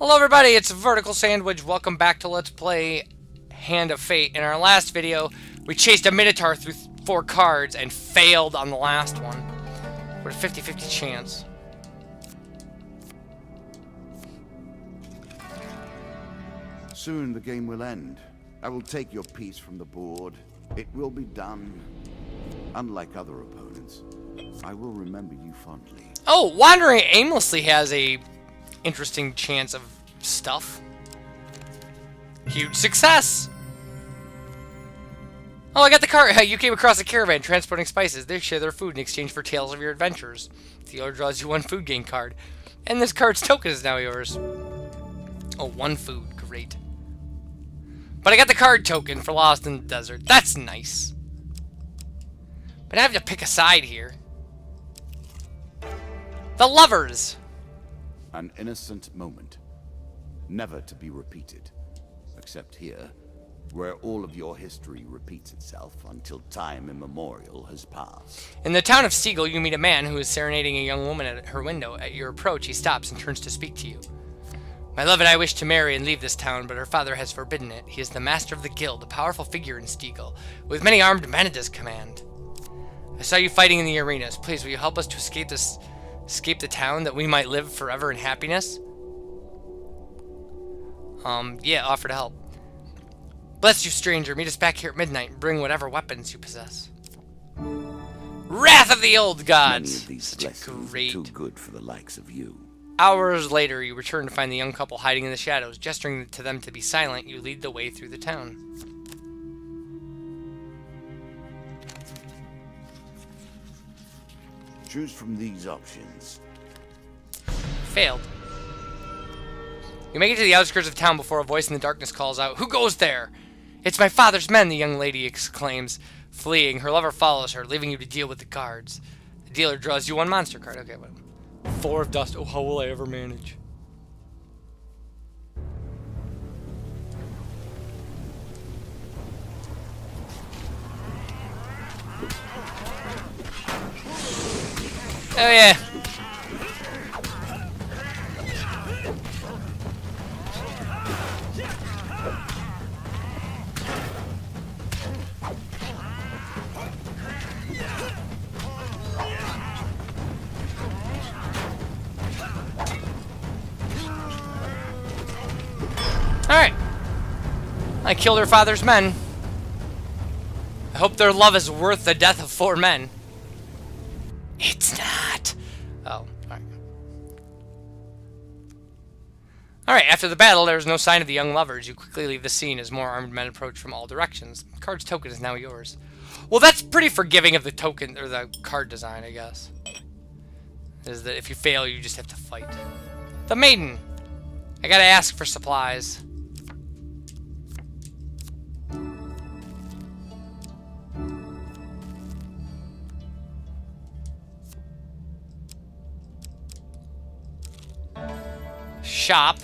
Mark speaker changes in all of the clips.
Speaker 1: Hello everybody, it's VerticalSandwich. Welcome back to Let's Play Hand of Fate. In our last video, we chased a Minotaur through 4 cards and failed on the last one. With a 50-50 chance.
Speaker 2: Soon the game will end. I will take your piece from the board. It will be done. Unlike other opponents, I will remember you fondly.
Speaker 1: Oh, wandering aimlessly has a interesting chance of stuff. Huge success! Oh, I got the car. You came across a caravan transporting spices. They share their food in exchange for tales of your adventures. The dealer draws you 1 food gain card. And this card's token is now yours. Oh, 1 food. Great. But I got the card token for Lost in the Desert. That's nice. But I have to pick a side here. The lovers!
Speaker 2: An innocent moment, never to be repeated, except here, where all of your history repeats itself until time immemorial has passed.
Speaker 1: In the town of Seagull, you meet a man who is serenading a young woman at her window. At your approach, he stops and turns to speak to you. My love and I wish to marry and leave this town, but her father has forbidden it. He is the master of the guild, a powerful figure in Seagull, with many armed men at his command. I saw you fighting in the arenas. Please, will you help us to escape the town, that we might live forever in happiness? Yeah, offer to help. Bless you, stranger. Meet us back here at midnight and bring whatever weapons you possess. Wrath of the old gods!
Speaker 2: Many of these
Speaker 1: Such a
Speaker 2: blessings
Speaker 1: great...
Speaker 2: are too good for the likes of you.
Speaker 1: Hours later, you return to find the young couple hiding in the shadows. Gesturing to them to be silent, you lead the way through the town.
Speaker 2: Choose from these options.
Speaker 1: Failed. You make it to the outskirts of town before a voice in the darkness calls out, "Who goes there?" "It's my father's men," the young lady exclaims, fleeing. Her lover follows her, leaving you to deal with the guards. The dealer draws you 1 monster card. Okay, what? 4 of dust. Oh, how will I ever manage? Oh yeah. Alright. I killed her father's men. I hope their love is worth the death of 4 men. It's not. Oh, alright. Alright, after the battle, there is no sign of the young lovers. You quickly leave the scene as more armed men approach from all directions. The card's token is now yours. Well, that's pretty forgiving of the token, or the card design, I guess. Is that if you fail, you just have to fight. The maiden. I gotta ask for supplies. Shop.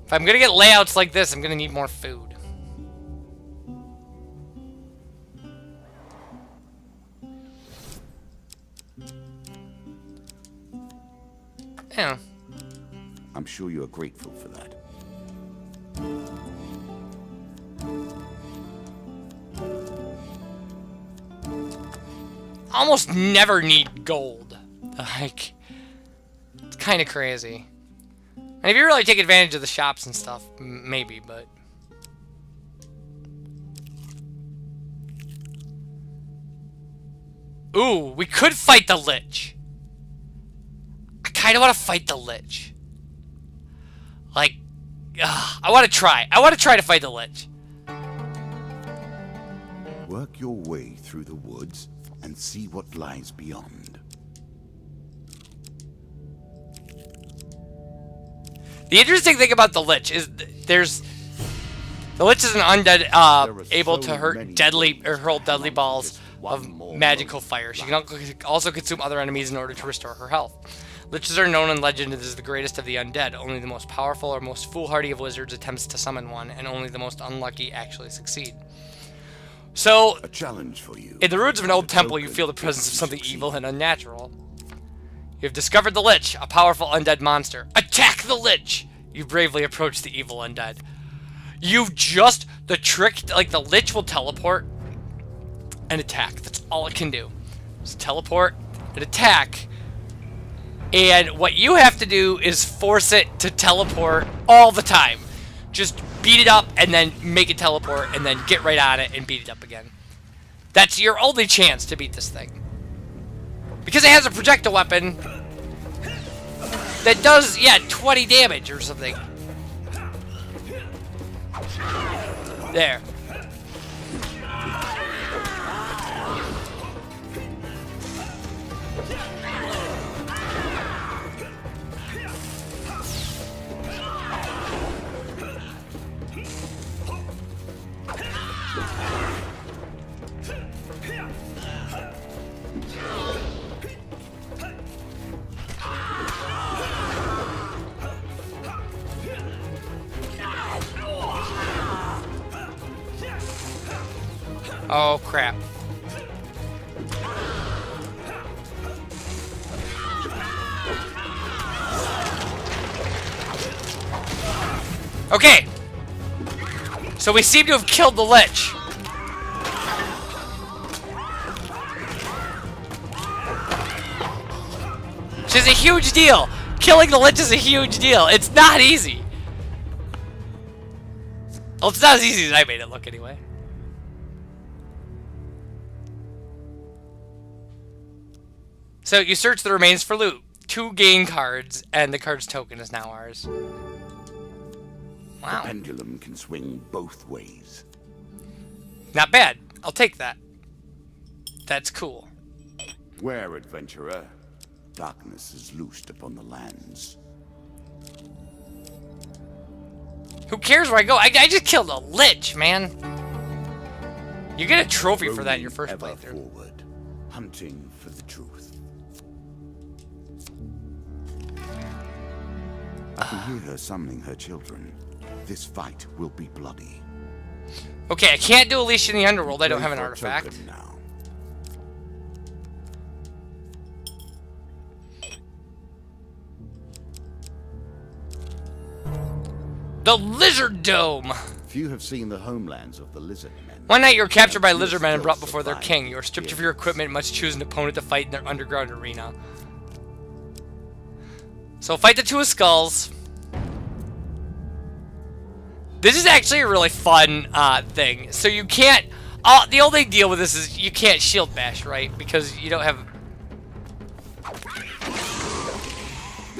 Speaker 1: If I'm gonna get layouts like this, I'm gonna need more food. Yeah.
Speaker 2: I'm sure you are grateful for that.
Speaker 1: Almost never need gold. Like, it's kind of crazy. And if you really take advantage of the shops and stuff, maybe, but... Ooh, we could fight the Lich. I kind of want to fight the Lich. Like, I want to try. I want to try to fight the Lich.
Speaker 2: Work your way through the woods and see what lies beyond.
Speaker 1: The interesting thing about the Lich is the Lich is an undead able to hurt deadly or hurl deadly balls of magical fire. She can also consume other enemies in order to restore her health. Liches are known in legend as the greatest of the undead. Only the most powerful or most foolhardy of wizards attempts to summon one, and only the most unlucky actually succeed. So,
Speaker 2: A challenge for you.
Speaker 1: in the ruins of an old
Speaker 2: The
Speaker 1: temple, you
Speaker 2: token
Speaker 1: feel the presence
Speaker 2: if
Speaker 1: of
Speaker 2: you
Speaker 1: something
Speaker 2: succeed.
Speaker 1: evil and unnatural. You have discovered the Lich, a powerful undead monster. Attack the Lich! You bravely approach the evil undead. You've just... The trick... Like, the Lich will teleport and attack. That's all it can do. Just teleport and attack. And what you have to do is force it to teleport all the time. Just beat it up and then make it teleport and then get right on it and beat it up again. That's your only chance to beat this thing. Because it has a projectile weapon that does, yeah, 20 damage or something. There. Oh, crap. Okay. So we seem to have killed the Lich. Which is a huge deal. Killing the Lich is a huge deal. It's not easy. Well, it's not as easy as I made it look anyway. So you search the remains for loot. 2 gain cards, and the card's token is now ours. Wow.
Speaker 2: The pendulum can swing both ways.
Speaker 1: Not bad. I'll take that. That's cool.
Speaker 2: Where, adventurer? Darkness is loosed upon the lands.
Speaker 1: Who cares where I go? I just killed a Lich, man. You get a trophy for that in your first
Speaker 2: Ever
Speaker 1: playthrough.
Speaker 2: forward, hunting for the truth. I can hear her summoning her children. This fight will be bloody.
Speaker 1: Okay, I can't do Alicia in the Underworld. I don't
Speaker 2: Pray
Speaker 1: have an
Speaker 2: for a
Speaker 1: artifact.
Speaker 2: token now.
Speaker 1: The Lizard Dome!
Speaker 2: Few have seen the homelands of the lizard men.
Speaker 1: One night you were captured by
Speaker 2: Few
Speaker 1: lizard men and
Speaker 2: still
Speaker 1: brought before their
Speaker 2: survive
Speaker 1: king. You were stripped of your equipment and must choose an opponent to fight in their underground arena. So fight the 2 of Skulls. This is actually a really fun thing. So you can't... the only deal with this is you can't shield bash, right? Because you don't have...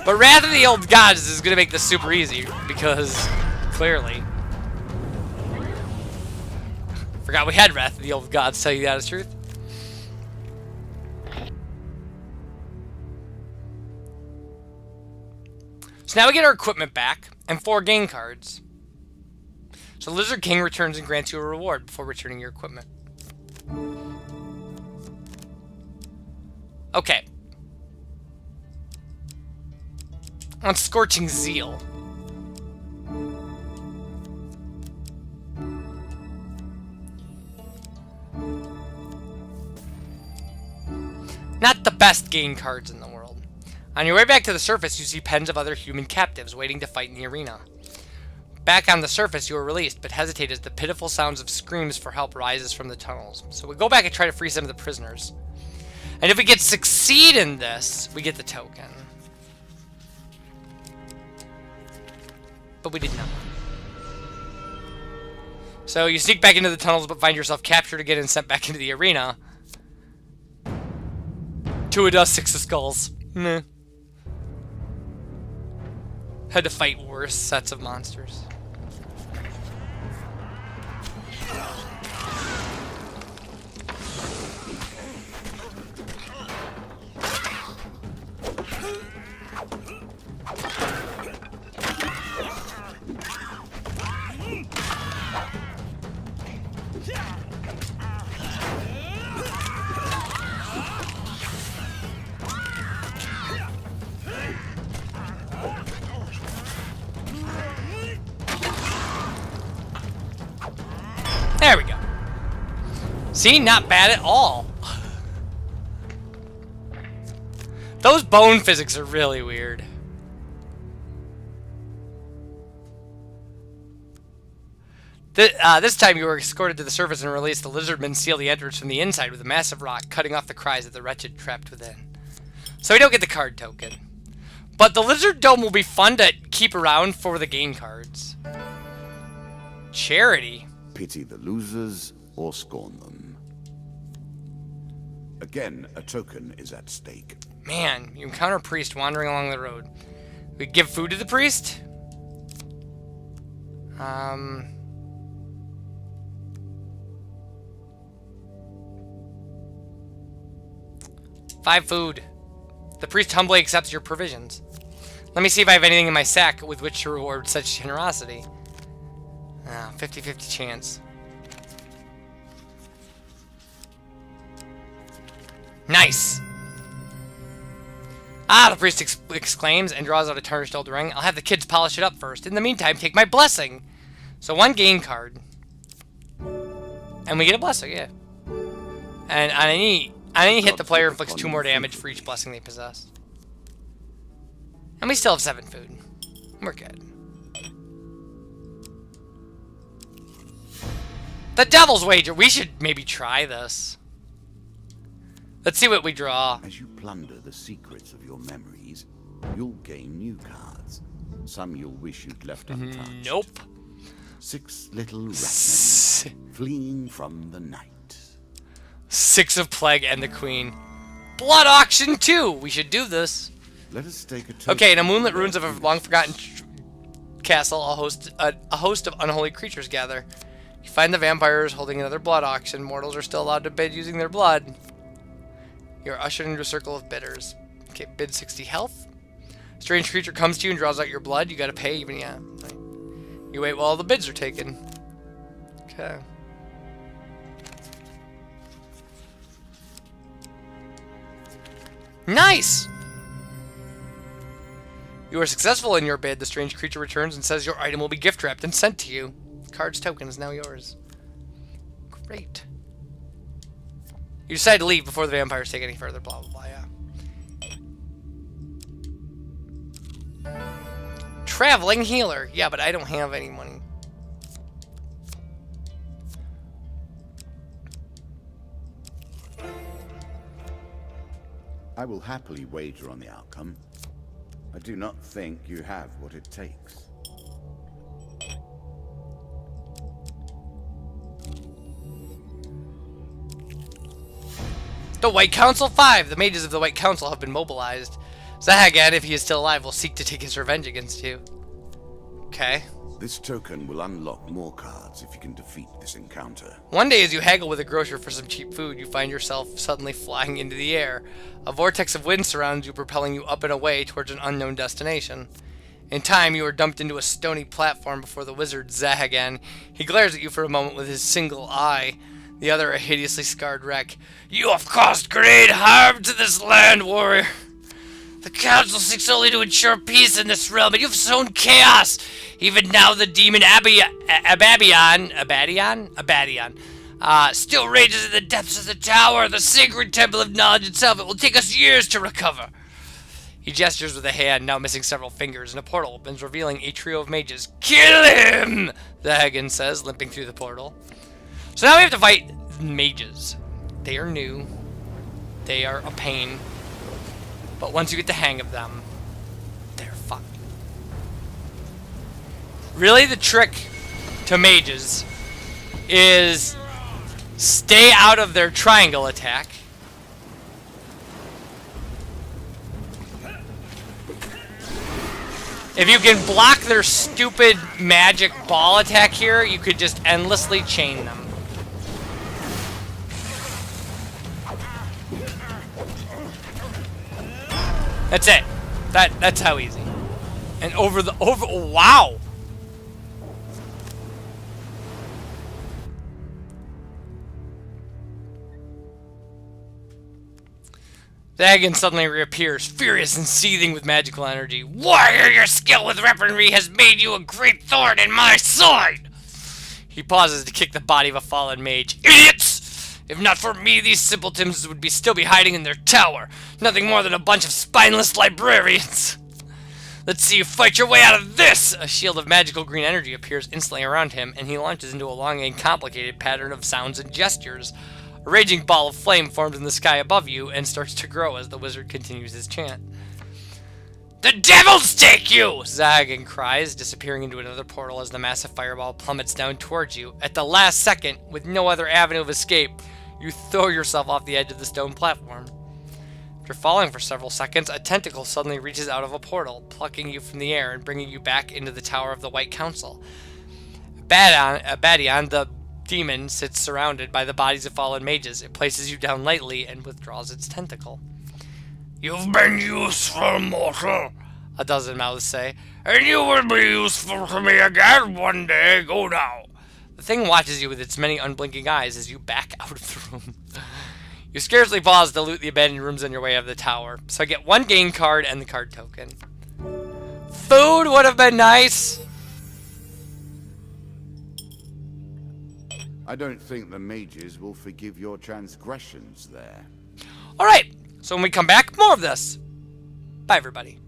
Speaker 1: But Wrath of the Old Gods is going to make this super easy. Because, clearly... Forgot we had Wrath of the Old Gods, tell you that is truth. So now we get our equipment back, and 4 gain cards. So Lizard King returns and grants you a reward before returning your equipment. Okay. On Scorching Zeal. Not the best gain cards in the world. On your way back to the surface, you see pens of other human captives waiting to fight in the arena. Back on the surface, you are released, but hesitate as the pitiful sounds of screams for help rises from the tunnels. So we go back and try to free some of the prisoners. And if we get succeed in this, we get the token. But we did not. So you sneak back into the tunnels, but find yourself captured again and sent back into the arena. 2 of dust, 6 of skulls. Meh. Had to fight worse sets of monsters. See, not bad at all. Those bone physics are really weird. This time you were escorted to the surface and released. The lizardmen seal the entrance from the inside with a massive rock, cutting off the cries of the wretched trapped within. So we don't get the card token. But the lizard dome will be fun to keep around for the game cards. Charity.
Speaker 2: Pity the losers or scorn them. Again, a token is at stake.
Speaker 1: Man, you encounter a priest wandering along the road. We give food to the priest? 5 food. The priest humbly accepts your provisions. Let me see if I have anything in my sack with which to reward such generosity. 50-50 chance. Nice! Ah, the priest exclaims and draws out a tarnished old ring. I'll have the kids polish it up first. In the meantime, take my blessing. So 1 game card. And we get a blessing, yeah. And on any hit, the player inflicts 2 more damage for each blessing they possess. And we still have 7 food. We're good. The Devil's Wager! We should maybe try this. Let's see what we draw.
Speaker 2: As you plunder the secrets of your memories, you'll gain new cards. Some you'll wish you'd left untouched.
Speaker 1: Nope.
Speaker 2: 6 little rat men fleeing from the night.
Speaker 1: 6 of Plague and the Queen. Blood Auction 2! We should do this.
Speaker 2: Let us take a
Speaker 1: okay, in a moonlit ruins of a long-forgotten castle, a host of unholy creatures gather. You find the vampires holding another blood auction. Mortals are still allowed to bid using their blood. You're ushered into a circle of bidders. Okay, bid 60 health. Strange creature comes to you and draws out your blood. You gotta pay even, yeah. Right. You wait while all the bids are taken. Okay. Nice! You are successful in your bid. The strange creature returns and says your item will be gift wrapped and sent to you. Card's token is now yours. Great. You decide to leave before the vampires take any further, blah, blah, blah, yeah. Traveling healer. Yeah, but I don't have any money.
Speaker 2: I will happily wager on the outcome. I do not think you have what it takes.
Speaker 1: The White Council 5! The mages of the White Council have been mobilized. Zahagan, if he is still alive, will seek to take his revenge against you. Okay.
Speaker 2: This token will unlock more cards if you can defeat this encounter.
Speaker 1: One day as you haggle with a grocer for some cheap food, you find yourself suddenly flying into the air. A vortex of wind surrounds you, propelling you up and away towards an unknown destination. In time, you are dumped into a stony platform before the wizard Zahagan. He glares at you for a moment with his single eye, the other a hideously scarred wreck. You have caused great harm to this land, warrior. The council seeks only to ensure peace in this realm, and you've sown chaos. Even now, the demon Abaddon still rages in the depths of the tower, the sacred temple of knowledge itself. It will take us years to recover. He gestures with a hand, now missing several fingers, and a portal opens, revealing a trio of mages. Kill him! The Hagen says, limping through the portal. So now we have to fight mages. They are new. They are a pain. But once you get the hang of them, they're fun. Really, the trick to mages is stay out of their triangle attack. If you can block their stupid magic ball attack here, you could just endlessly chain them. That's it. That's how easy. And wow. Dagon suddenly reappears, furious and seething with magical energy. Warrior, your skill with weaponry has made you a great thorn in my side! He pauses to kick the body of a fallen mage. Idiots! If not for me, these simpletons would still be hiding in their tower. Nothing more than a bunch of spineless librarians. Let's see you fight your way out of this! A shield of magical green energy appears instantly around him, and he launches into a long and complicated pattern of sounds and gestures. A raging ball of flame forms in the sky above you and starts to grow as the wizard continues his chant. The devils take you! Zagan cries, disappearing into another portal as the massive fireball plummets down towards you. At the last second, with no other avenue of escape, you throw yourself off the edge of the stone platform. After falling for several seconds, a tentacle suddenly reaches out of a portal, plucking you from the air and bringing you back into the Tower of the White Council. Abadion, the demon, sits surrounded by the bodies of fallen mages. It places you down lightly and withdraws its tentacle. You've been useful, mortal, a dozen mouths say, and you will be useful to me again one day. Go now. The thing watches you with its many unblinking eyes as you back out of the room. You scarcely pause to loot the abandoned rooms on your way out of the tower, so I get one game card and the card token. Food would have been nice.
Speaker 2: I don't think the mages will forgive your transgressions there.
Speaker 1: Alright, so when we come back, more of this. Bye, everybody.